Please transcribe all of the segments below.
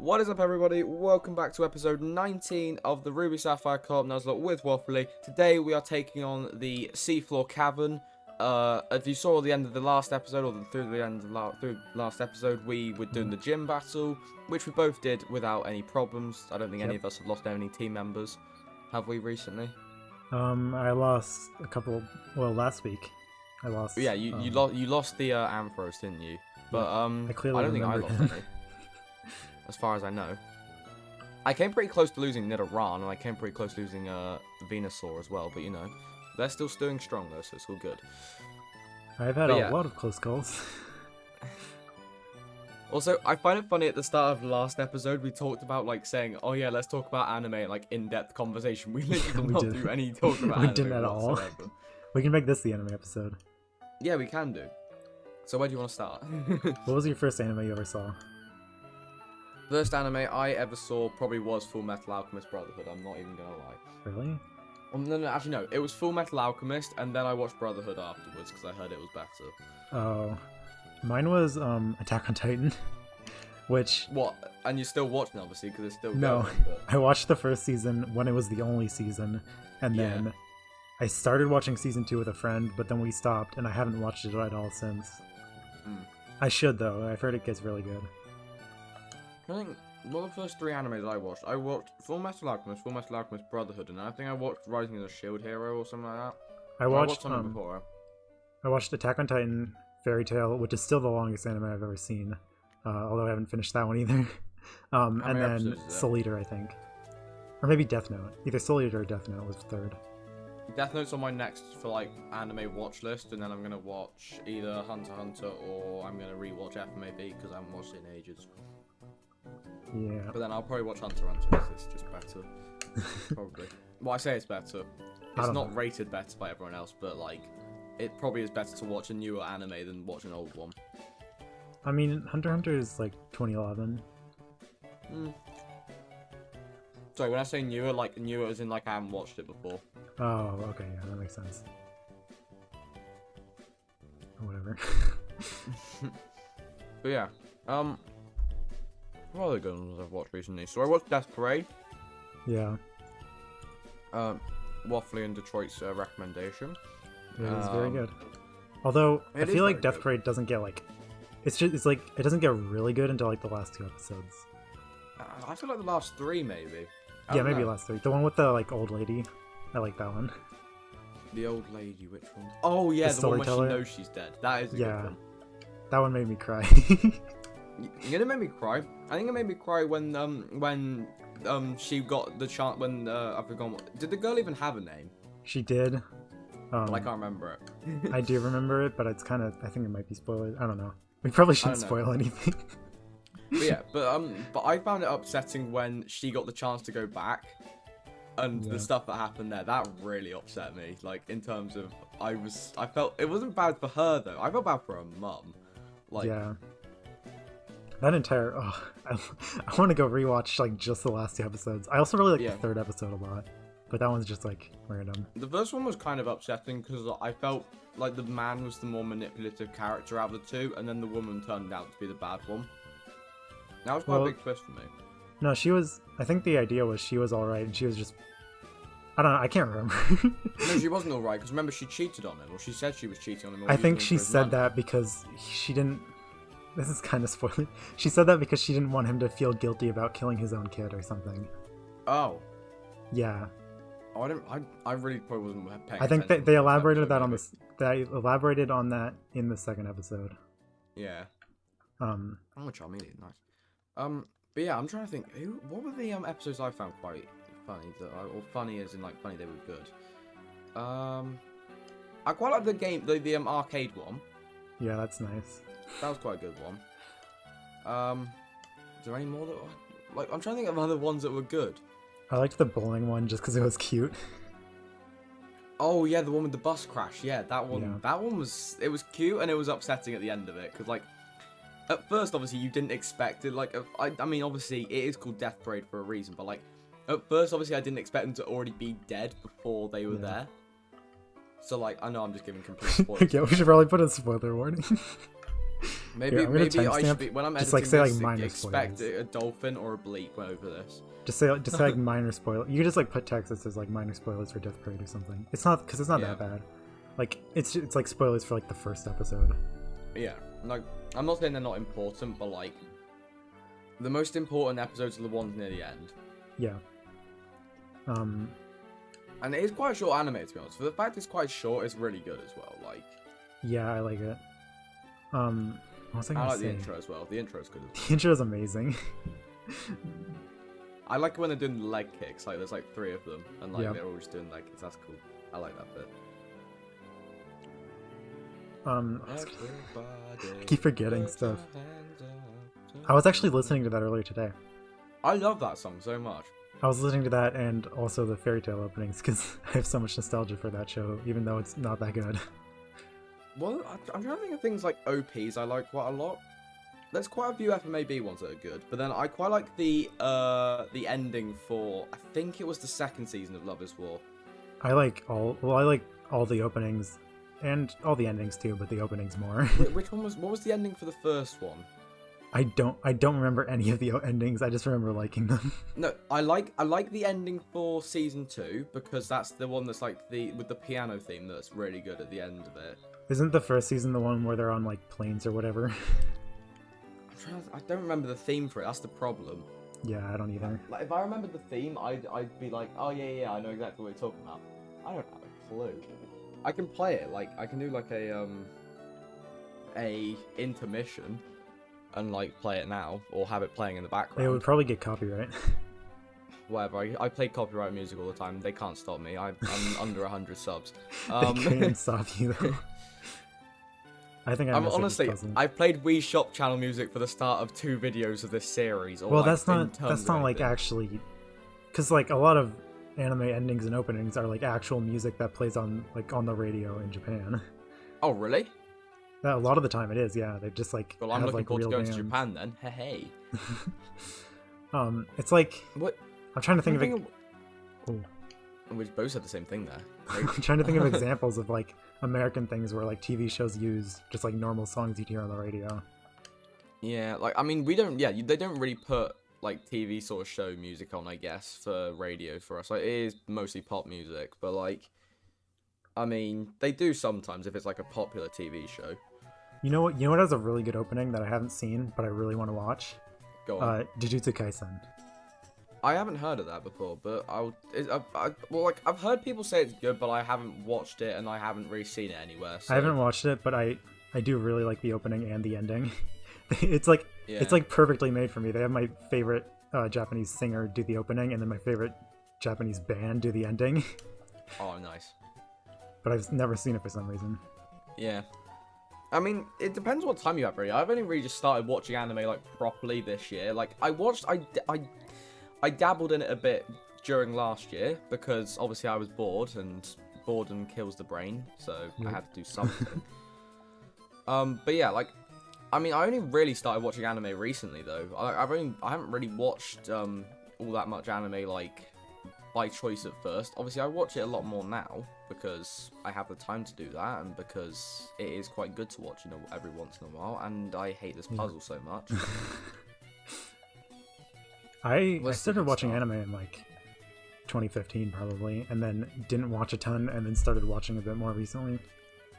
What is up, everybody? Welcome back to episode 19 of the Ruby Sapphire Coop Nuzlocke with Waffley. Today we are taking on the Seafloor Cavern. If you saw the end of the last episode, or through the end of the last episode, we were doing the gym battle, which we both did without any problems. I don't think any of us have lost any team members. Have we recently? I lost a couple. Well, last week I lost. Yeah, you lost the Amphros, didn't you? But I don't think I lost any. As far as I know. I came pretty close to losing Nidoran, and I came pretty close to losing Venusaur as well, but you know, they're still staying strong though, so it's all good. I've had a lot of close calls. Also, I find it funny at the start of the last episode, we talked about, like, saying, oh yeah, let's talk about anime, and, like, in-depth conversation. We literally did not do any talk about anime. We didn't at all. We can make this the anime episode. Yeah, we can do. So where do you want to start? What was your first anime you ever saw? First anime I ever saw probably was Full Metal Alchemist Brotherhood, I'm not even gonna lie. Really? No, actually no, it was Full Metal Alchemist, and then I watched Brotherhood afterwards, because I heard it was better. Oh. Mine was Attack on Titan, which... What? And you're still watching, obviously, because it's still No, going, but... I watched the first season when it was the only season, and then I started watching season 2 with a friend, but then we stopped, and I haven't watched it at all since. I should, though. I've heard it gets really good. I think one of the first 3 animes I watched Full Metal Alchemist, Full Metal Alchemist Brotherhood, and I think I watched Rising of the Shield Hero or something like that. I watched something before. I watched Attack on Titan, Fairy Tail, which is still the longest anime I've ever seen, although I haven't finished that one either. And then Soul Eater, I think. Or maybe Death Note. Either Soul Eater or Death Note was third. Death Note's on my next for like anime watch list, and then I'm gonna watch either Hunter x Hunter or I'm gonna rewatch FMAB because I haven't watched it in ages. Yeah. But then I'll probably watch Hunter x Hunter because it's just better. Probably. Well, I say it's better. It's not rated better by everyone else, but like, it probably is better to watch a newer anime than watch an old one. I mean, Hunter x Hunter is like 2011. Sorry, when I say newer, like newer as in like I haven't watched it before. Oh, okay, yeah, that makes sense. Whatever. But yeah, what other good ones I've watched recently? So I watched Death Parade. Yeah. Waffley and Detroit's recommendation. Yeah, it was very good. Although I feel like Death Parade doesn't get like, it's like it doesn't get really good until like the last 2 episodes. I feel like the last 3 maybe. Yeah, maybe last 3. The one with the like old lady. I like that one. The old lady, which one? Oh yeah, the one where she knows she's dead. That is a good one. That one made me cry. You're gonna make me cry. I think it made me cry when she got the chance when I forgot. Did the girl even have a name? She did. But I can't remember it. I do remember it, but it's kind of. I think it might be spoilers. I don't know. We probably shouldn't spoil anything. But yeah, but I found it upsetting when she got the chance to go back, and the stuff that happened there. That really upset me. Like in terms of, I felt it wasn't bad for her though. I felt bad for her mum. Like that entire. Oh, I want to go rewatch like just the last 2 episodes. I also really like the 3rd episode a lot, but that one's just like random. The first one was kind of upsetting because I felt like the man was the more manipulative character out of the 2, and then the woman turned out to be the bad one. That was quite a big twist for me. No, she was. I think the idea was she was alright, and she was just. I don't know. I can't remember. No, she wasn't alright because remember she cheated on him, or she said she was cheating on him. I think she said that because she didn't. This is kind of spoiling. She said that because she didn't want him to feel guilty about killing his own kid or something. Oh. Yeah. Oh, I really probably wasn't paying attention. I think they elaborated that on this. They elaborated on that in the 2nd episode. Yeah. Oh, Charmeleon, nice. But yeah, I'm trying to think. What were the episodes I found quite funny? Or funny as in like funny they were good. I quite like the game, the arcade one. Yeah, that's nice. That was quite a good one. Is there any more that like? I'm trying to think of other ones that were good. I liked the bowling one just because it was cute. Oh yeah, the one with the bus crash. Yeah, that one. Yeah. That one was. It was cute and it was upsetting at the end of it because like. At first, obviously, you didn't expect it. Like, I mean, obviously, it is called Death Parade for a reason. But, like, at first, obviously, I didn't expect them to already be dead before they were there. So, like, I know I'm just giving complete spoilers. Yeah, we should probably put a spoiler warning. Maybe Here, I'm gonna maybe I should timestamp. be, when I'm Just editing like say like this, minor expect spoilers. a dolphin or a bleep over this. Just say like minor spoiler. You could just like put text that says like minor spoilers for Death Parade or something. It's not because it's not that bad. Like it's like spoilers for like the first episode. Yeah, like I'm not saying they're not important, but like the most important episodes are the ones near the end. Yeah. And it is quite a short anime, to be honest. For the fact it's quite short, it's really good as well. Like, yeah, I like it. What was I gonna I like say? the intro as well. The intro is good. The intro is amazing. I like when they're doing the leg kicks. Like, there's like 3 of them, and like Yep. they're all just doing leg kicks. That's cool. I like that bit. I keep forgetting stuff. I was actually listening to that earlier today. I love that song so much. I was listening to that and also the Fairy Tail openings because I have so much nostalgia for that show, even though it's not that good. Well, I'm trying to think of things like OPs I like quite a lot. There's quite a few FMAB ones that are good, but then I quite like the ending for, I think it was the 2nd season of Love is War. I like all the openings and all the endings too, but the openings more. What was the ending for the first one? I don't remember any of the endings. I just remember liking them. No, I like the ending for season 2 because that's the one that's like with the piano theme that's really good at the end of it. Isn't the first season the one where they're on like planes or whatever? I don't remember the theme for it. That's the problem. Yeah, I don't either. Like if I remembered the theme, I'd be like, oh yeah, I know exactly what you're talking about. I don't have a clue. I can play it. Like I can do like a intermission and like play it now or have it playing in the background. It would probably get copyright. Whatever. I play copyright music all the time. They can't stop me. I'm under 100 subs. They couldn't stop you though. I think honestly, I've played Wii Shop channel music for the start of 2 videos of this series. Or well, like, that's not like actually, because like a lot of anime endings and openings are like actual music that plays on the radio in Japan. Oh really? A lot of the time it is, yeah. They just like well, I'm have, looking forward to going bands. to Japan then. Hey. It's like what? I'm trying to think of it. We both said the same thing there. I'm trying to think of examples of like American things where like TV shows use just like normal songs you'd hear on the radio. Yeah, like I mean, we don't. Yeah, they don't really put like TV sort of show music on, I guess, for radio for us. Like it is mostly pop music, but like, I mean, they do sometimes if it's like a popular TV show. You know what? You know what has a really good opening that I haven't seen, but I really want to watch? Go on. Jujutsu Kaisen. I haven't heard of that before, but I've heard people say it's good, but I haven't watched it and I haven't really seen it anywhere. So. I haven't watched it, but I do really like the opening and the ending. It's like perfectly made for me. They have my favorite Japanese singer do the opening, and then my favorite Japanese band do the ending. Oh, nice. But I've never seen it for some reason. Yeah. I mean, it depends what time you have, really. I've only really just started watching anime, like, properly this year. Like, I dabbled in it a bit during last year, because obviously I was bored, and boredom kills the brain, so I had to do something. But yeah, like, I mean, I only really started watching anime recently, though. I haven't really watched, all that much anime, like, by choice at first. Obviously, I watch it a lot more now because I have the time to do that, and because it is quite good to watch, every once in a while. And I hate this puzzle so much. I started watching anime in like 2015 probably, and then didn't watch a ton, and then started watching a bit more recently.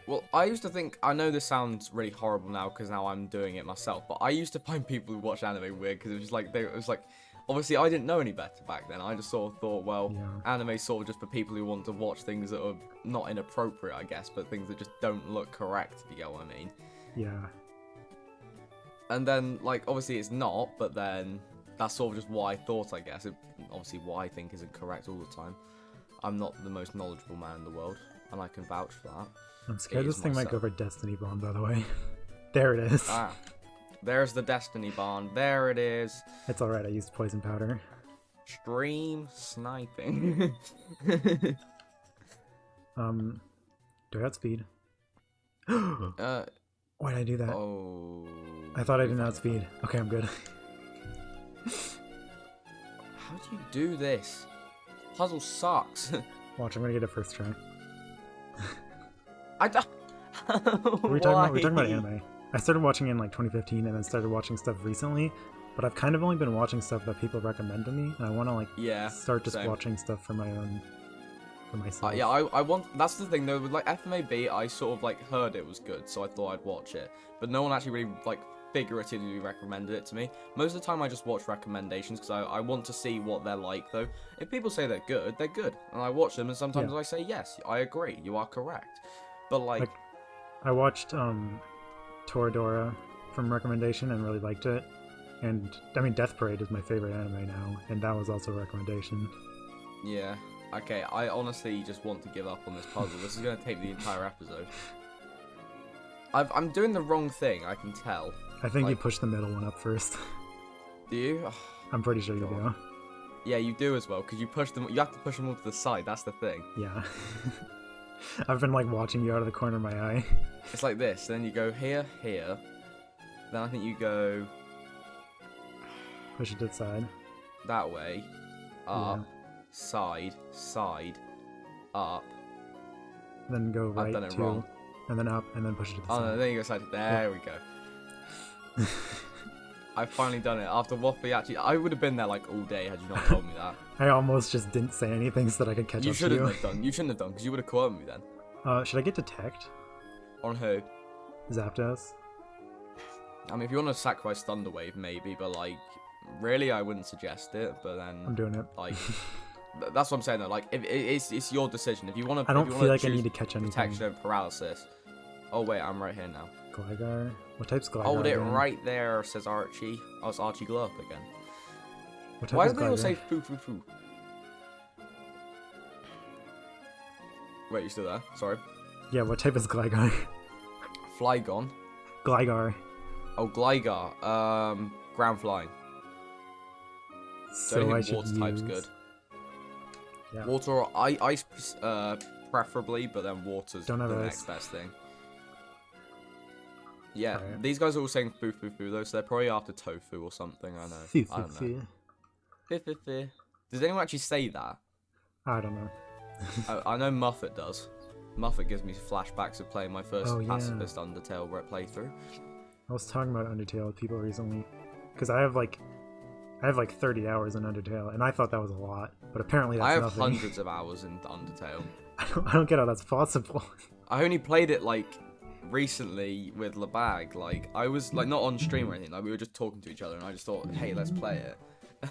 Well, I used to think, I know this sounds really horrible now because now I'm doing it myself, but I used to find people who watch anime weird because it was like, obviously, I didn't know any better back then. I just sort of thought, well, anime's sort of just for people who want to watch things that are not inappropriate, I guess, but things that just don't look correct, if you get what I mean. Yeah. And then, like, obviously it's not, but then that's sort of just what I thought, I guess. Obviously, what I think isn't correct all the time. I'm not the most knowledgeable man in the world, and I can vouch for that. I'm scared this thing might go for Destiny Bond, by the way. There it is. Ah. There's the Destiny Bond. There it is. It's alright, I used poison powder. Stream sniping. Do I outspeed? Why did I do that? Oh. I thought I didn't outspeed. Okay, I'm good. How do you do this? Puzzle sucks. Watch, I'm gonna get it first try. I don't. We're talking about anime. I started watching in like 2015 and then started watching stuff recently, but I've kind of only been watching stuff that people recommend to me, and I want to like start just watching stuff for myself. Yeah, I want. That's the thing though. With like FMAB, I sort of like heard it was good, so I thought I'd watch it. But no one actually really like figuratively recommended it to me. Most of the time, I just watch recommendations because I want to see what they're like. Though, if people say they're good, and I watch them, and sometimes I say yes, I agree, you are correct. But like I watched Toradora from recommendation and really liked it. And I mean, Death Parade is my favorite anime now, and that was also a recommendation. Yeah. Okay, I honestly just want to give up on this puzzle. This is going to take the entire episode. I'm doing the wrong thing, I can tell. I think you push the middle one up first. Do you? Oh, I'm pretty sure you do. Yeah, you do as well, because you have to push them all to the side, that's the thing. Yeah. I've been like watching you out of the corner of my eye. It's like this, then you go here, here. Then I think you go... Push it to the side. That way. Up. Side, up. Then go right. I've done it wrong. And then up, and then push it to the side. Oh no, then you go side. There we go. I've finally done it. After Waffley actually, I would have been there like all day had you not told me that. I almost just didn't say anything so that I could catch up to you. You shouldn't have done. You shouldn't have done, because you would have caught me then. Should I get Detect? On who? Zapdos. I mean, if you want to sacrifice Thunderwave, maybe, but like, really, I wouldn't suggest it. But then I'm doing it. Like. That's what I'm saying though, like, if it's your decision. If you want to, I don't feel like I need to catch anything. Protection over paralysis. Oh wait, I'm right here now. Gligar? What type's Gligar? Hold it right there, says Archie. Oh, it's Archie Glow Up again. What type Why is do they all Gligar? say foo foo foo? Wait, you still there? Sorry. Yeah, what type is Gligar? Flygon. Gligar. Oh, Gligar. Ground flying. So I should water use... type's good. Yeah. Water or ice, preferably, but then water's the ice. next best thing. Yeah, Right. These guys are all saying foo foo foo though, so they're probably after tofu or something. I know. I don't know. Foo foo foo. Does anyone actually say that? I don't know. I know Muffet does. Muffet gives me flashbacks of playing my first pacifist Undertale playthrough. I was talking about Undertale with people recently, because I have like 30 hours in Undertale, and I thought that was a lot, but apparently that's nothing. I have hundreds of hours in Undertale. I don't get how that's possible. I only played it like recently with Labag. Like I was like not on stream or anything. Like we were just talking to each other, and I just thought, hey, let's play it.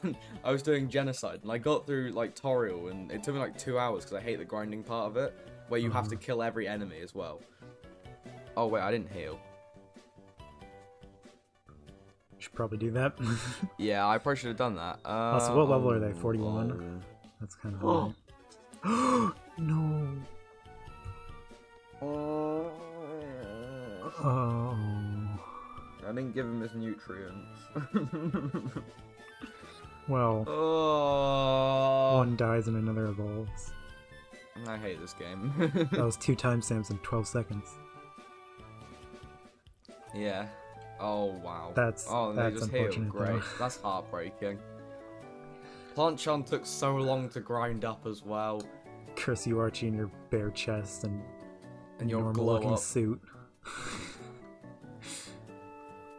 And I was doing Genocide, and I got through like Toriel, and it took me like 2 hours because I hate the grinding part of it, where you have to kill every enemy as well. Oh wait, I didn't heal. Should probably do that. Yeah, I probably should have done that. So what level are they? 41? That's kind of high. No. Oh. I didn't give him his nutrients. Well, one dies and another evolves. I hate this game. That was 2 timestamps in 12 seconds. Yeah. Oh wow. That's unfortunate. Great. Though. That's heartbreaking. Planchon took so long to grind up as well. Curse you, Archie, in your bare chest and your normal-looking suit.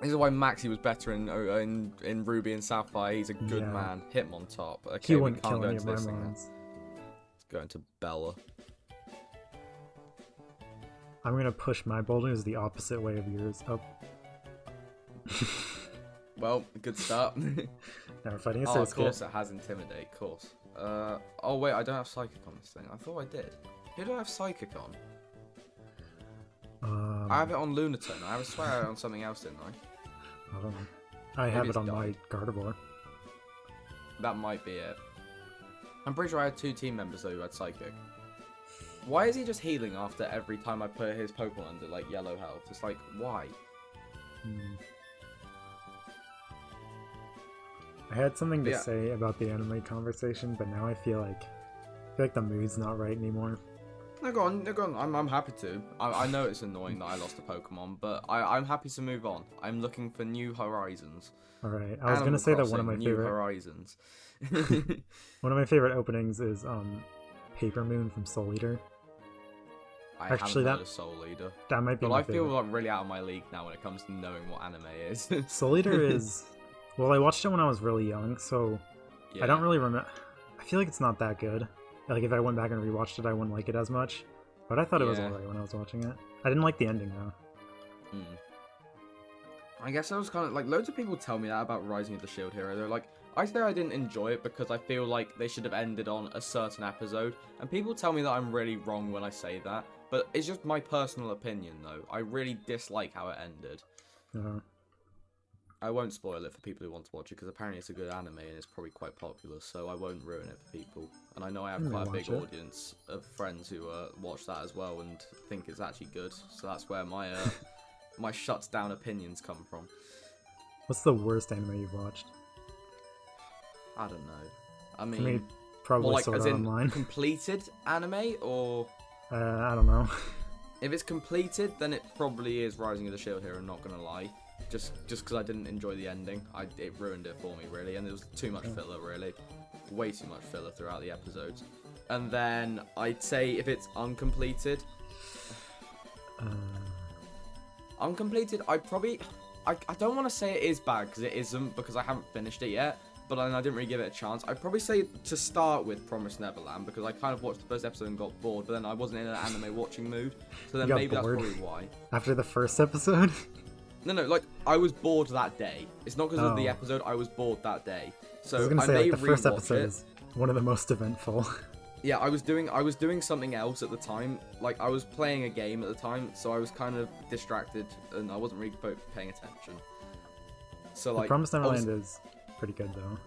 This is why Maxie was better in Ruby and Sapphire. He's a good man. Hitmon top. Okay, he we wouldn't can't kill go any into of this my thing now. mons. Let's go into Bella. I'm gonna push my boulders the opposite way of yours. Up. Well, good start. Now we're fighting a Oh, of Sasuke. course it has Intimidate, of course. Oh wait, I don't have Psychic on this thing. I thought I did. Who do I have Psychic on? I have it on Lunatone. I swear I had it on something else, didn't I? I don't know. I have it on my Gardevoir. That might be it. I'm pretty sure I had 2 team members though who had Psychic. Why is he just healing after every time I put his Pokemon under like yellow health? It's like, why? I had something to say about the anime conversation, but now I feel like the mood's not right anymore. No, go on. I'm happy to. I know it's annoying that I lost a Pokemon, but I'm happy to move on. I'm looking for new horizons. Alright, I was gonna say that one of my favorite horizons. one of my favorite openings is Paper Moon from Soul Eater. I Actually, haven't heard of Soul Eater. That might be But my I feel favorite. like really out of my league now when it comes to knowing what anime is. Soul Eater is... Well, I watched it when I was really young, so Yeah. I don't really remember... I feel like it's not that good. Like, if I went back and rewatched it, I wouldn't like it as much. But I thought it was Yeah. alright when I was watching it. I didn't like the ending, though. I guess I was kind of like, loads of people tell me that about Rising of the Shield Hero. They're like, I say I didn't enjoy it because I feel like they should have ended on a certain episode. And people tell me that I'm really wrong when I say that. But it's just my personal opinion, though. I really dislike how it ended. I won't spoil it for people who want to watch it because apparently it's a good anime and it's probably quite popular. So I won't ruin it for people. And I know I have quite a big audience of friends who watch that as well and think it's actually good. So that's where my my shuts down opinions come from. What's the worst anime you've watched? I don't know. I For me, mean, probably well, like Sword as Art in Online. completed anime, or I don't know. if it's completed, then it probably is Rising of the Shield Hero. Not gonna lie, just because I didn't enjoy the ending, it ruined it for me really, and there was too much filler really, way too much filler throughout the episodes. And then I'd say if it's uncompleted, I don't want to say it is bad because it isn't, because I haven't finished it yet, but I didn't really give it a chance. I'd probably say to start with Promised Neverland because I kind of watched the first episode and got bored, but then I wasn't in an anime watching mood, so then maybe that's probably why. After the first episode? No, like I was bored that day. It's not because of the episode. I was bored that day. So I was gonna say, like, the first episode it. is one of the most eventful. Yeah, I was doing something else at the time. Like I was playing a game at the time, so I was kind of distracted and I wasn't really paying attention. So like, Promised Neverland is pretty good though.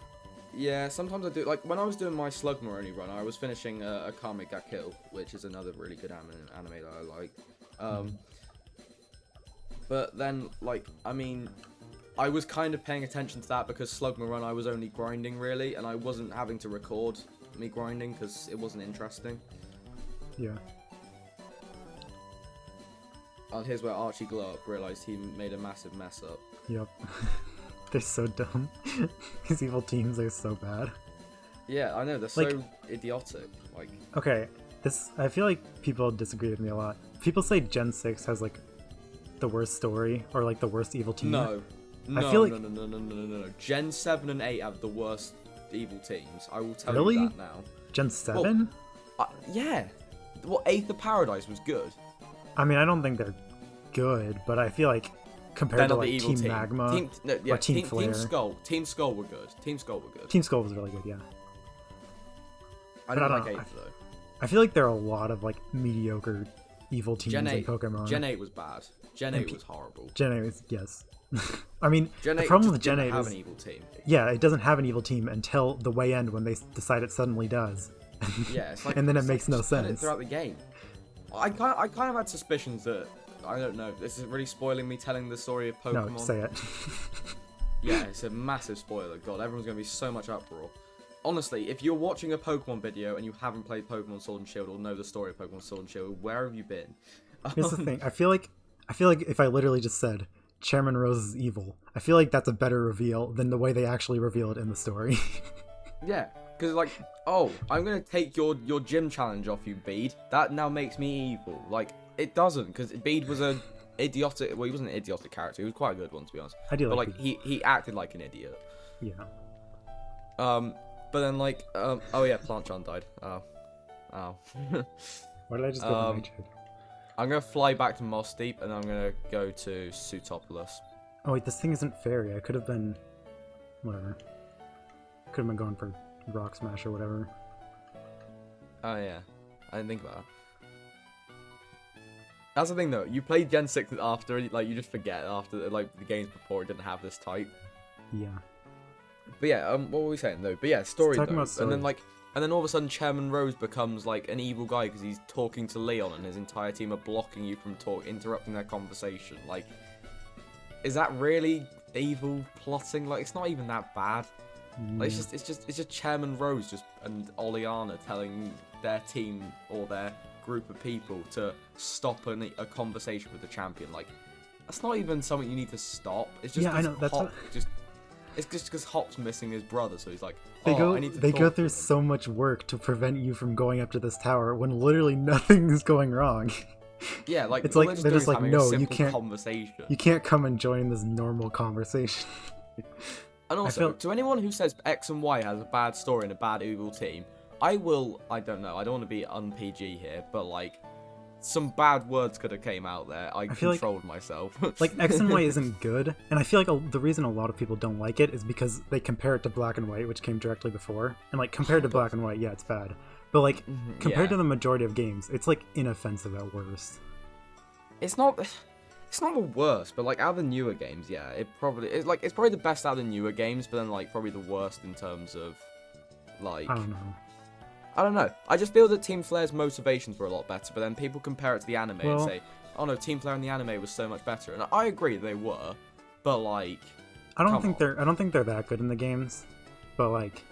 Yeah, sometimes I do. Like when I was doing my Slug Maroni run, I was finishing a Kame ga Kill, which is another really good anime that I like. But then, like, I mean, I was kind of paying attention to that because Slug Run I was only grinding really, and I wasn't having to record me grinding because it wasn't interesting. Yeah. And here's where Archie Glow Up realised he made a massive mess up. Yep. They're so dumb. These evil teams are so bad. Yeah, I know, they're Like, so idiotic. Like, okay, I feel like people disagree with me a lot. People say Gen 6 has like the worst story or like the worst evil team. no. I feel like... No. Gen 7 and 8 have the worst evil teams. I will tell Really? you that now. Gen 7? Well, yeah. Well, 8th of Paradise was good. I mean, I don't think they're good, but I feel like compared to like Team Magma or Team Flare. Team Skull were good. Team Skull were good. Team Skull was really good, yeah. I don't like know. 8th though. I feel like there are a lot of like mediocre evil teams in Pokemon. Gen 8 was bad. Gen 8 was horrible. Gen 8 was, yes. I mean, Gen 8 the problem with Gen 8 have is an evil team. Yeah, it doesn't have an evil team until the way end when they decide it suddenly does. Yeah, it's like, and then it makes no it sense throughout the game. I kind of had suspicions that, I don't know, this is really spoiling me telling the story of Pokemon. No, say it. Yeah, it's a massive spoiler. God, everyone's going to be so much uproar. Honestly, if you're watching a Pokemon video and you haven't played Pokemon Sword and Shield or know the story of Pokemon Sword and Shield, where have you been? Here's the thing. I feel like if I literally just said Chairman Rose is evil, I feel like that's a better reveal than the way they actually reveal it in the story. Yeah, because like, oh, I'm going to take your gym challenge off you, Bede. That now makes me evil. Like, it doesn't, because Bede was a idiotic, well, he wasn't an idiotic character, he was quite a good one, to be honest. I do but like like, he acted like an idiot. Yeah. But then like, oh yeah, Planchon died. Oh. Why did I just go to Nightshade? I'm gonna fly back to Moss Deep, and I'm gonna go to Sutopolis. Oh wait, this thing isn't fairy. I could have been... whatever. Could have been going for Rock Smash or whatever. Oh yeah, I didn't think about that. That's the thing though, you played Gen 6 after, like, you just forget after, like, the games before it didn't have this type. Yeah. But yeah, what were we saying though? But yeah, story though. Story. And then all of a sudden Chairman Rose becomes like an evil guy because he's talking to Leon and his entire team are blocking you from interrupting their conversation. Like, is that really evil plotting? Like, it's not even that bad. Like, it's just Chairman Rose and Oleana telling their team or their group of people to stop a conversation with the champion. Like, that's not even something you need to stop. It's just I know, it's just because Hop's missing his brother, so he's like, They go through him. so much work to prevent you from going up to this tower when literally nothing is going wrong. Yeah, like it's all like they're they're just like, having no, a simple you can't. conversation. You can't come and join this normal conversation. And also, to anyone who says X and Y has a bad story and a bad evil team, I don't know, I don't want to be un-PG here, but like, some bad words could have came out there. I controlled myself. Like, X and Y isn't good, and I feel like the reason a lot of people don't like it is because they compare it to Black and White, which came directly before. And like, compared to Black and White, yeah, it's bad. But like, compared to the majority of games, it's like inoffensive at worst. It's not the worst, but like out of the newer games, yeah, it's probably the best out of the newer games, but then like probably the worst in terms of like I don't know. I just feel that Team Flare's motivations were a lot better, but then people compare it to the anime and say, "Oh no, Team Flare in the anime was so much better." And I agree they were, but like I don't think they're that good in the games, but like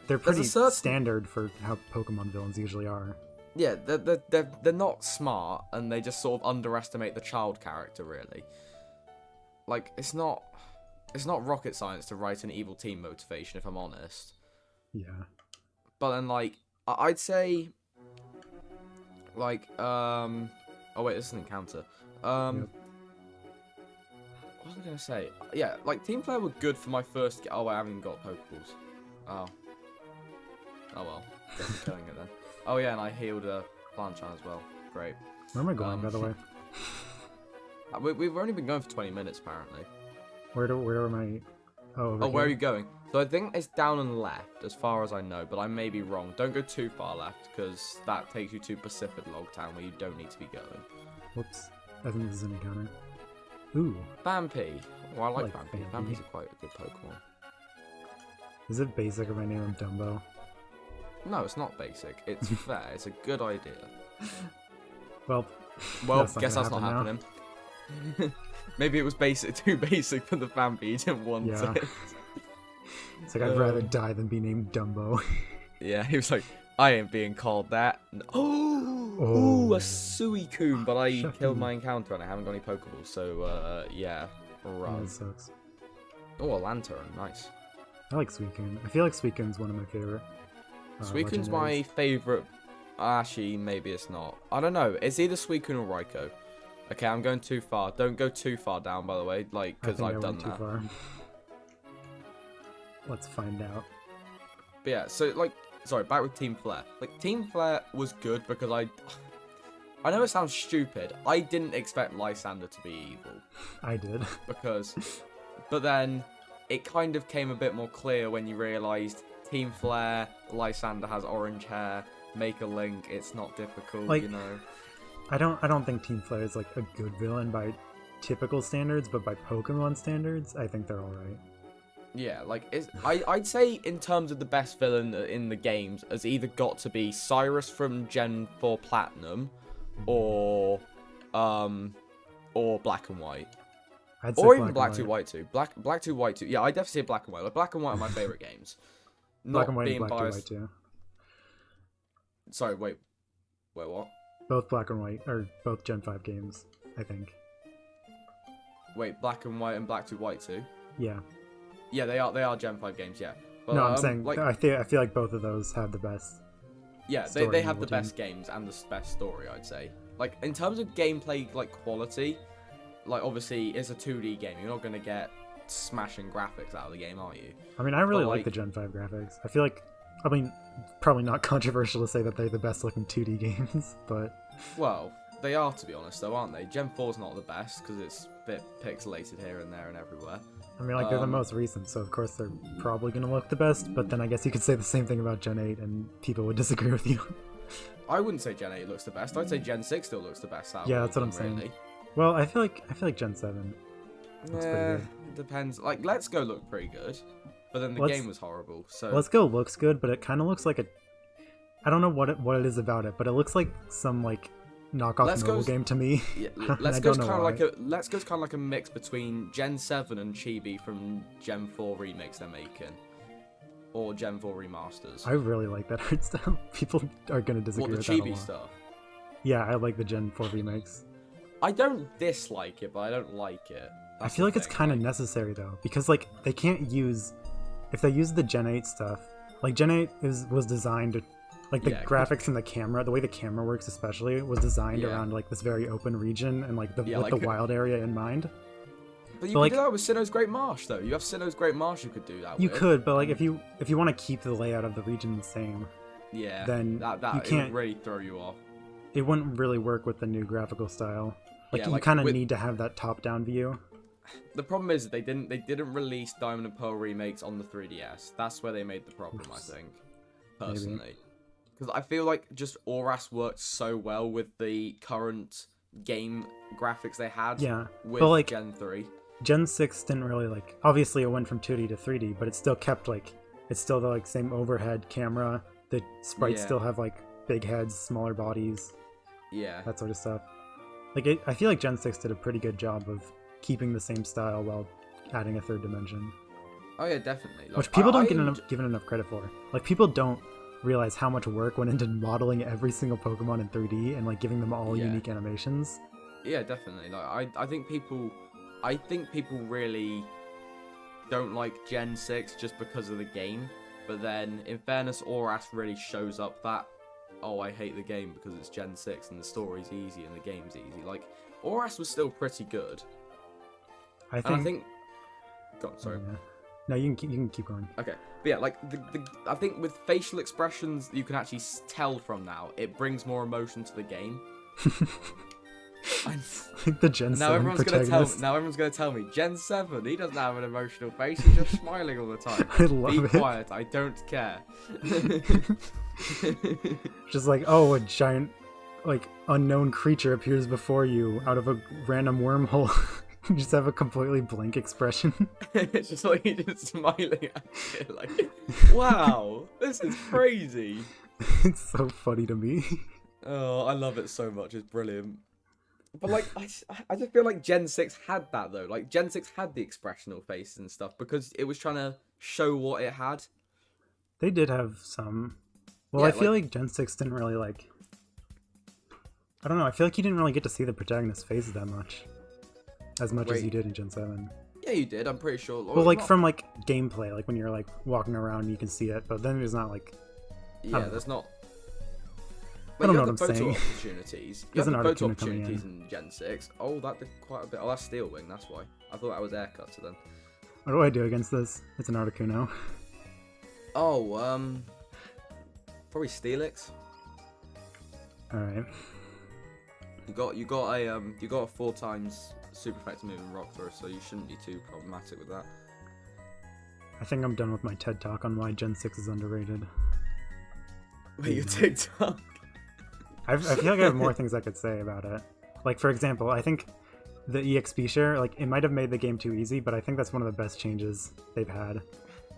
they're pretty standard for how Pokemon villains usually are. Yeah, they're not smart, and they just sort of underestimate the child character, really. Like, it's not rocket science to write an evil team motivation, if I'm honest. Yeah. But then, like, I'd say, like, oh wait, this is an encounter. What was I gonna say? Yeah, like, Team Flare were good for my first... Oh, I haven't even got Pokeballs. Oh. Oh well. Guess I'm killing it then. Oh yeah, and I healed a Planchan as well. Great. Where am I going, by the way? We've only been going for 20 minutes, apparently. Where am I? Oh, where are you going? So I think it's down and left, as far as I know, but I may be wrong. Don't go too far left, because that takes you to Pacific Log Town, where you don't need to be going. Whoops. I think this is an encounter. Ooh. Vampy. Oh, I like Vampy. Vampy's quite a good Pokemon. Is it basic if I name him Dumbo? No, it's not basic. It's fair. It's a good idea. Well, guess that's not happening. Maybe it was too basic for the Vampy. He didn't want it. It's like, I'd rather die than be named Dumbo. Yeah, he was like, I ain't being called that. Oh, a Suicune, but I killed my encounter and I haven't got any Pokeballs, so, yeah. Run. That sucks. Oh, a Lantern. Nice. I like Suicune. I feel like Suicune's one of my favorite. Suicune's my favourite. Actually, maybe it's not. I don't know. It's either Suicune or Raikou. Okay, I'm going too far. Don't go too far down, by the way, like, because I've done that. Too far. Let's find out. But yeah, so, like, sorry, back with Team Flare. Like, Team Flare was good because I know it sounds stupid. I didn't expect Lysander to be evil. I did. But then it kind of came a bit more clear when you realised Team Flare, Lysander has orange hair, make a link, it's not difficult, like, you know. I don't think Team Flare is like a good villain by typical standards, but by Pokemon standards, I think they're alright. Yeah, like, I'd say in terms of the best villain in the games, has either got to be Cyrus from Gen 4 Platinum, or Black and White. Or even Black 2, White 2. Black 2, White 2. Yeah, I definitely say Black and White. Like, Black and White are my favourite games. Black and White and Black 2, White 2. Sorry, wait, what? Both Black and White, or both Gen 5 games, I think. Wait, Black and White and Black 2, White 2? Yeah. Yeah, they are Gen 5 games, yeah. But, no, I'm saying, like, I feel like both of those have the best. Yeah, they have the best games and the best story, I'd say. Like, in terms of gameplay, like, quality, like, obviously, it's a 2D game. You're not going to get smashing graphics out of the game, are you? I mean, I really like the Gen 5 graphics. I feel like, I mean, probably not controversial to say that they're the best looking 2D games, but... Well, they are, to be honest, though, aren't they? Gen 4's not the best, because it's a bit pixelated here and there and everywhere. I mean, like, they're the most recent, so of course they're probably going to look the best, but then I guess you could say the same thing about Gen 8, and people would disagree with you. I wouldn't say Gen 8 looks the best. I'd say Gen 6 still looks the best out. Yeah, that's what I'm saying. Really. Well, I feel like Gen 7 looks pretty good. It depends. Like, Let's Go looked pretty good, but then the game was horrible. So Let's Go looks good, but it kind of looks like a... I don't know what it is about it, but it looks like some, like, knockoff mobile game to me. Yeah, Let's Go's kind of like a mix between Gen 7 and Chibi from Gen 4 remakes they're making, or Gen 4 remasters. I really like that art style. People are gonna disagree with that a lot. The Chibi stuff? Yeah, I like the Gen 4 remakes. I don't dislike it, but I don't like it. I feel like it's kind of necessary though, because like they can't use, if they use the Gen 8 stuff, like Gen 8 was designed to, Like the graphics and the camera, the way the camera works especially, was designed around like this very open region and like with the wild area in mind. But you could do that with Sinnoh's Great Marsh, though. You have Sinnoh's Great Marsh you could do that with. You could, but like if you want to keep the layout of the region the same, then you can't, it would really throw you off. It wouldn't really work with the new graphical style. Like you kind of need to have that top-down view. The problem is they didn't release Diamond and Pearl remakes on the 3DS. That's where they made the problem, I think, personally. Because I feel like just Oras worked so well with the current game graphics they had with like, Gen 3. Gen 6 didn't really like... Obviously, it went from 2D to 3D, but it still kept like... It's still the like same overhead camera. The sprites still have like big heads, smaller bodies. Yeah. That sort of stuff. Like I feel like Gen 6 did a pretty good job of keeping the same style while adding a third dimension. Oh yeah, definitely. Like, which people don't get given enough credit for. Like people don't realize how much work went into modeling every single Pokemon in 3D and like giving them all unique animations. Yeah, definitely. Like I think people really don't like Gen 6 just because of the game. But then, in fairness, Oras really shows up that, oh, I hate the game because it's Gen 6 and the story's easy and the game's easy. Like, Oras was still pretty good. I think... God, sorry. Yeah. No, you can keep going. Okay. But yeah, like, I think with facial expressions you can actually tell from now, it brings more emotion to the game. Like the Gen 7 protagonist. Now everyone's gonna tell me, Gen 7, he doesn't have an emotional face, he's just smiling all the time. I love it. Be quiet, I don't care. Just like, oh, a giant, like, unknown creature appears before you out of a random wormhole. You just have a completely blank expression. It's just like you're just smiling at it, like, wow, this is crazy. It's so funny to me. Oh, I love it so much, it's brilliant. But, like, I just feel like Gen 6 had that, though. Like, Gen 6 had the expressional faces and stuff because it was trying to show what it had. They did have some. Well, I feel like Gen 6 didn't really, like... I don't know, I feel like you didn't really get to see the protagonist's faces that much. As much as you did in Gen 7. Yeah, you did, I'm pretty sure. Well, like, from, like, gameplay, like, when you're, like, walking around, you can see it, but then there's not, like... Yeah, there's not... I don't know what I'm saying. You have the photo opportunities in Gen 6. Oh, that did quite a bit. Oh, that's Steel Wing, that's why. I thought that was Air Cutter then. What do I do against this? It's an Articuno. Oh, probably Steelix. Alright. You got a 4 times super effective move in Rock Throw, so you shouldn't be too problematic with that. I think I'm done with my TED Talk on why Gen 6 is underrated. Wait, your TikTok? I feel like I have more things I could say about it. Like, for example, I think the EXP share, like, it might have made the game too easy, but I think that's one of the best changes they've had.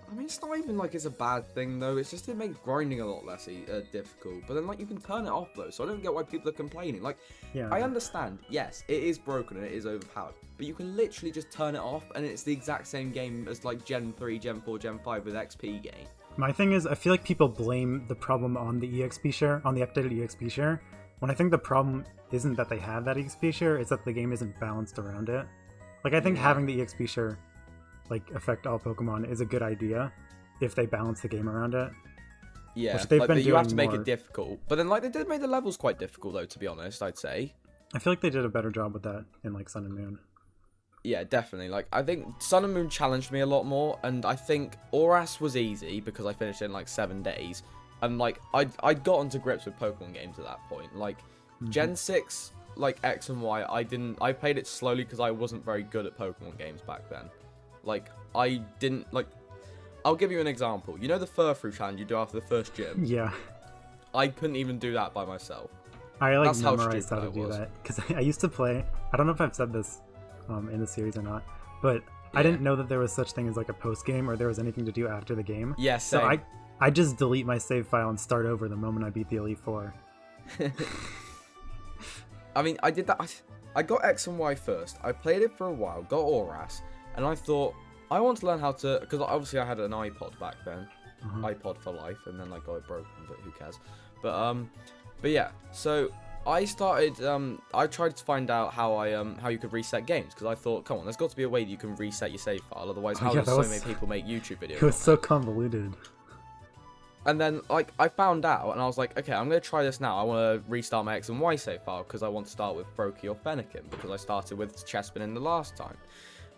I mean, it's not even like it's a bad thing, though. It's just it makes grinding a lot less difficult. But then, like, you can turn it off, though, so I don't get why people are complaining. Like, I understand, yes, it is broken and it is overpowered, but you can literally just turn it off, and it's the exact same game as, like, Gen 3, Gen 4, Gen 5 with XP gain. My thing is, I feel like people blame the problem on the EXP share, on the updated EXP share, when I think the problem isn't that they have that EXP share, it's that the game isn't balanced around it. Like, I think having the EXP share, like, affect all Pokemon is a good idea if they balance the game around it. Yeah, which they've been doing. You have to make it difficult. But then, like, they did make the levels quite difficult, though, to be honest, I'd say. I feel like they did a better job with that in, like, Sun and Moon. Yeah, definitely. Like, I think Sun and Moon challenged me a lot more, and I think Oras was easy because I finished it in, like, 7 days. And, like, I'd gotten to grips with Pokemon games at that point. Like, Gen 6, like, X and Y, I played it slowly because I wasn't very good at Pokemon games back then. Like, I didn't, like, I'll give you an example. You know the Furfrou challenge you do after the first gym? Yeah. I couldn't even do that by myself. I, like, memorized how to do that. Because I used to play, I don't know if I've said this in the series or not, but I didn't know that there was such thing as, like, a post-game or there was anything to do after the game. Yeah, same. So I just delete my save file and start over the moment I beat the Elite Four. I mean, I did that. I got X and Y first. I played it for a while, got Oras, and I thought, I want to learn how to, because obviously I had an iPod back then, iPod for life, and then I got it broken, but who cares? But yeah, so I started, I tried to find out how you could reset games, because I thought, come on, there's got to be a way that you can reset your save file, otherwise how do so many people make YouTube videos? It was so convoluted. And then, like, I found out, and I was like, okay, I'm going to try this now. I want to restart my X and Y save file, because I want to start with Brokey or Fennekin, because I started with Chespin in the last time.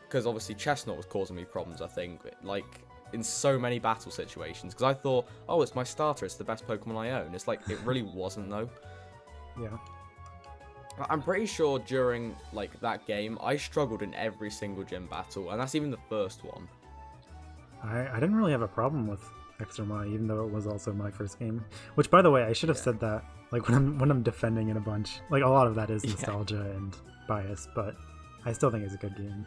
Because, obviously, Chestnut was causing me problems, I think, like, in so many battle situations. Because I thought, oh, it's my starter, it's the best Pokemon I own. It's like, it really wasn't, though. Yeah. I'm pretty sure during, like, that game, I struggled in every single gym battle, and that's even the first one. I didn't really have a problem with X or Y, even though it was also my first game. Which, by the way, I should have said that, like, when I'm defending in a bunch. Like, a lot of that is nostalgia and bias, but I still think it's a good game.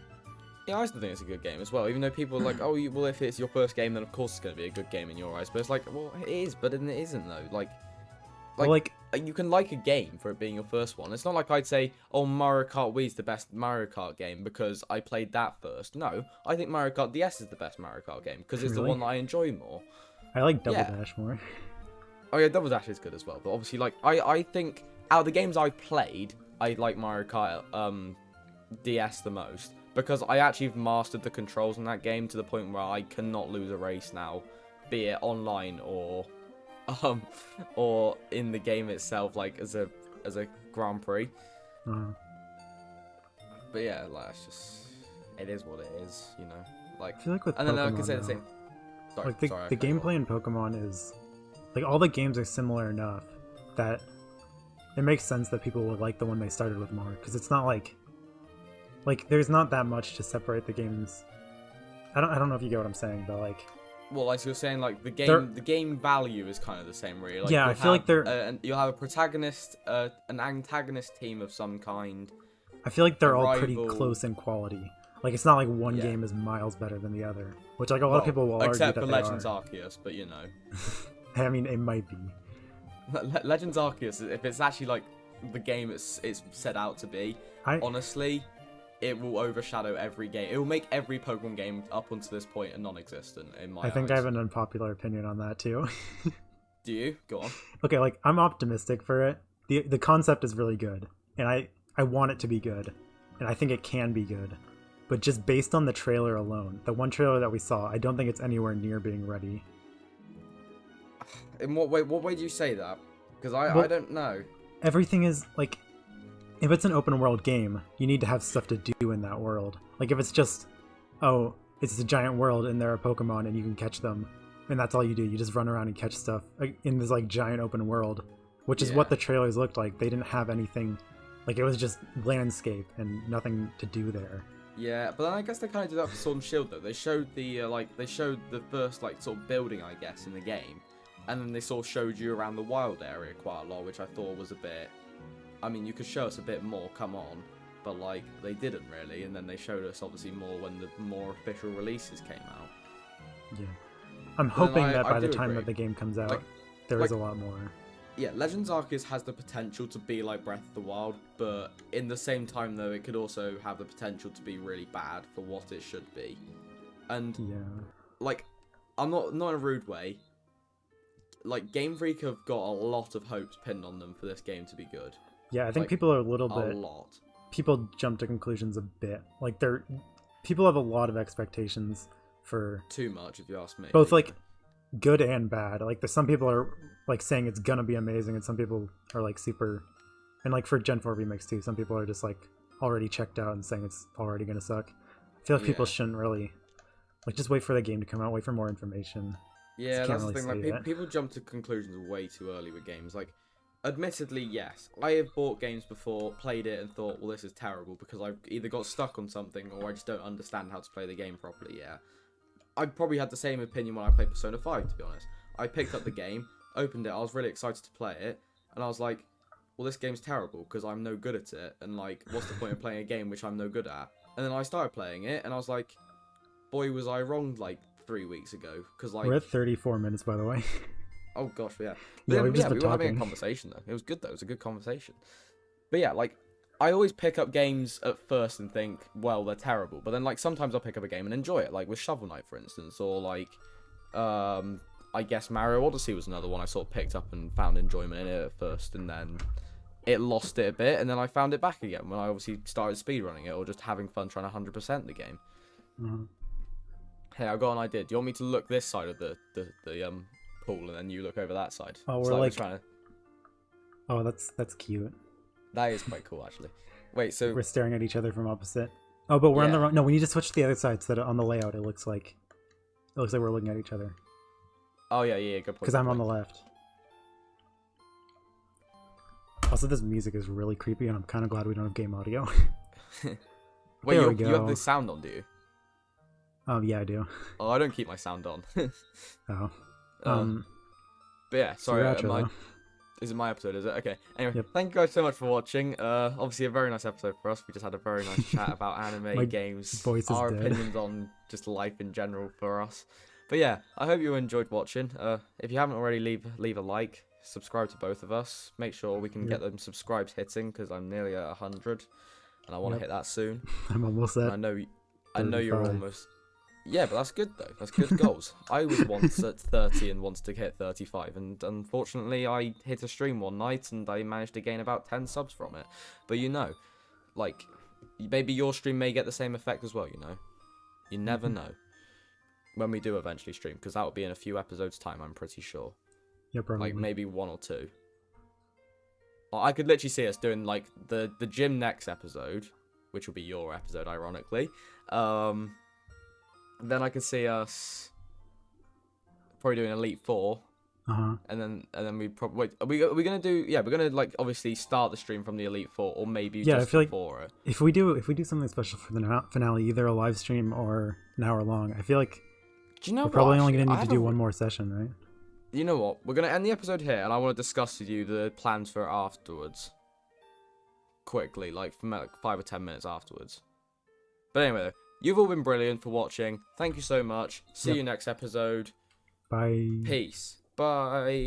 Yeah, I still think it's a good game as well, even though people are like, oh, well, if it's your first game, then of course it's going to be a good game in your eyes. But it's like, well, it is, but it isn't, though. Like, you can like a game for it being your first one. It's not like I'd say, oh, Mario Kart Wii's the best Mario Kart game because I played that first. No, I think Mario Kart DS is the best Mario Kart game because it's the one that I enjoy more. I like Double Dash more. Oh yeah, Double Dash is good as well. But obviously, like, I think out of the games I've played, I like Mario Kart DS the most because I actually mastered the controls in that game to the point where I cannot lose a race now, be it online or in the game itself, like as a Grand Prix. But yeah, like it is what it is, you know. Like, I feel like with and Pokemon, then I can say the same. Sorry, like the gameplay in Pokemon is like all the games are similar enough that it makes sense that people would like the one they started with more because it's not like there's not that much to separate the games. I don't know if you get what I'm saying, but like. Well, like you're saying, like the game value is kind of the same, really. Like, yeah, I feel like they're. You'll have a protagonist, an antagonist team of some kind. I feel like they're all pretty close in quality. Like it's not like one game is miles better than the other, which like a lot of people will argue that except for Legends Arceus, but you know. I mean, it might be. Legends Arceus, if it's actually like the game it's set out to be, honestly, it will overshadow every game. It will make every Pokemon game up until this point a non-existent in my eyes. I think I have an unpopular opinion on that too. Do you? Go on. Okay, like I'm optimistic for it. The concept is really good, and I want it to be good, and I think it can be good. But just based on the trailer alone, the one trailer that we saw, I don't think it's anywhere near being ready. In what way? What way do you say that? Because I don't know. Everything is like, if it's an open world game, you need to have stuff to do in that world. Like if it's just, oh, it's a giant world and there are Pokemon and you can catch them, and that's all you do. You just run around and catch stuff in this like giant open world, which is what the trailers looked like. They didn't have anything, like it was just landscape and nothing to do there. Yeah, but then I guess they kind of did that for Sword and Shield though. They showed the the first like sort of building, I guess, in the game, and then they sort of showed you around the wild area quite a lot, which I thought was a bit. I mean, you could show us a bit more, come on, but like they didn't really, and then they showed us obviously more when the more official releases came out. Yeah, I'm hoping that by the time that the game comes out, there is a lot more. Yeah, Legends Arceus has the potential to be like Breath of the Wild, but in the same time, though, it could also have the potential to be really bad for what it should be. And, like, I'm not in a rude way. Like, Game Freak have got a lot of hopes pinned on them for this game to be good. Yeah, I think people are a little bit... A lot. People jump to conclusions a bit. Like, people have a lot of expectations for... Too much, if you ask me. Both, like... good and bad. Like there's some people are like saying it's gonna be amazing, and some people are like super, and like for Gen 4 remakes too, some people are just like already checked out and saying it's already gonna suck. I feel like people shouldn't really like just wait for the game to come out, wait for more information. Yeah, that's the thing. Like people jump to conclusions way too early with games. Like, admittedly, yes, I have bought games before, played it, and thought, well, this is terrible because I've either got stuck on something or I just don't understand how to play the game properly. Yeah. I probably had the same opinion when I played Persona 5, to be honest. I picked up the game, opened it, I was really excited to play it, and I was like, well, this game's terrible because I'm no good at it, and like, what's the point of playing a game which I'm no good at? And then I started playing it, and I was like, boy, was I wrong like 3 weeks ago, because like... We're at 34 minutes, by the way. Oh gosh, yeah. Yeah, we were having a conversation, though. It was good, though. It was a good conversation. But yeah, like... I always pick up games at first and think, well, they're terrible. But then, like, sometimes I'll pick up a game and enjoy it. Like, with Shovel Knight, for instance. Or, like, I guess Mario Odyssey was another one I sort of picked up and found enjoyment in it at first. And then it lost it a bit. And then I found it back again when I obviously started speedrunning it. Or just having fun trying to 100% the game. Mm-hmm. Hey, I got an idea. Do you want me to look this side of the pool, and then you look over that side. Oh, It's we're like. trying to... Oh, that's cute. That is quite cool, actually. Wait, so We're staring at each other from opposite. Oh, but we're on the wrong. No, we need to switch to the other side so that on the layout it looks like we're looking at each other. oh yeah, good point. Because I'm on the left. Also, this music is really creepy, and I'm kind of glad we don't have game audio. Wait, There you we go. have the sound on, do you? Yeah, I do. Oh, I don't keep my sound on. Oh. But yeah, So sorry. your outro, though. Is it my episode? Is it? Okay. Anyway, Yep. thank you guys so much for watching. Obviously a very nice episode for us. We just had a very nice chat about anime, My games, voice is our dead. opinions on just life in general for us. But yeah, I hope you enjoyed watching. If you haven't already, leave a like, subscribe to both of us. Make sure we can get them subscribes hitting because I'm nearly at 100, and I want to hit that soon. I'm almost at. And I know you're 35. almost. Yeah, but that's good though. That's good goals. I was once at 30 and wanted to hit 35, and unfortunately I hit a stream one night and I managed to gain about 10 subs from it. But like, maybe your stream may get the same effect as well, You never know. When we do eventually stream, because that will be in a few episodes' time, I'm pretty sure. Yeah, probably. Like, maybe 1 or 2. Or I could literally see us doing, like, the gym next episode, which will be your episode, ironically. Then I could see us probably doing Elite Four, and then we probably wait. Are we gonna do? Yeah, we're gonna like obviously start the stream from the Elite Four, or maybe just I feel before it. If we do something special for the finale, either a live stream or an hour long, I feel like Do you know we're probably what, only actually? gonna need to do one more session, right? You know what? We're gonna end the episode here, and I want to discuss with you the plans for afterwards. Quickly, like from like 5 or 10 minutes afterwards. But anyway. You've all been brilliant for watching. Thank you so much. See you next episode. Bye. Peace. Bye.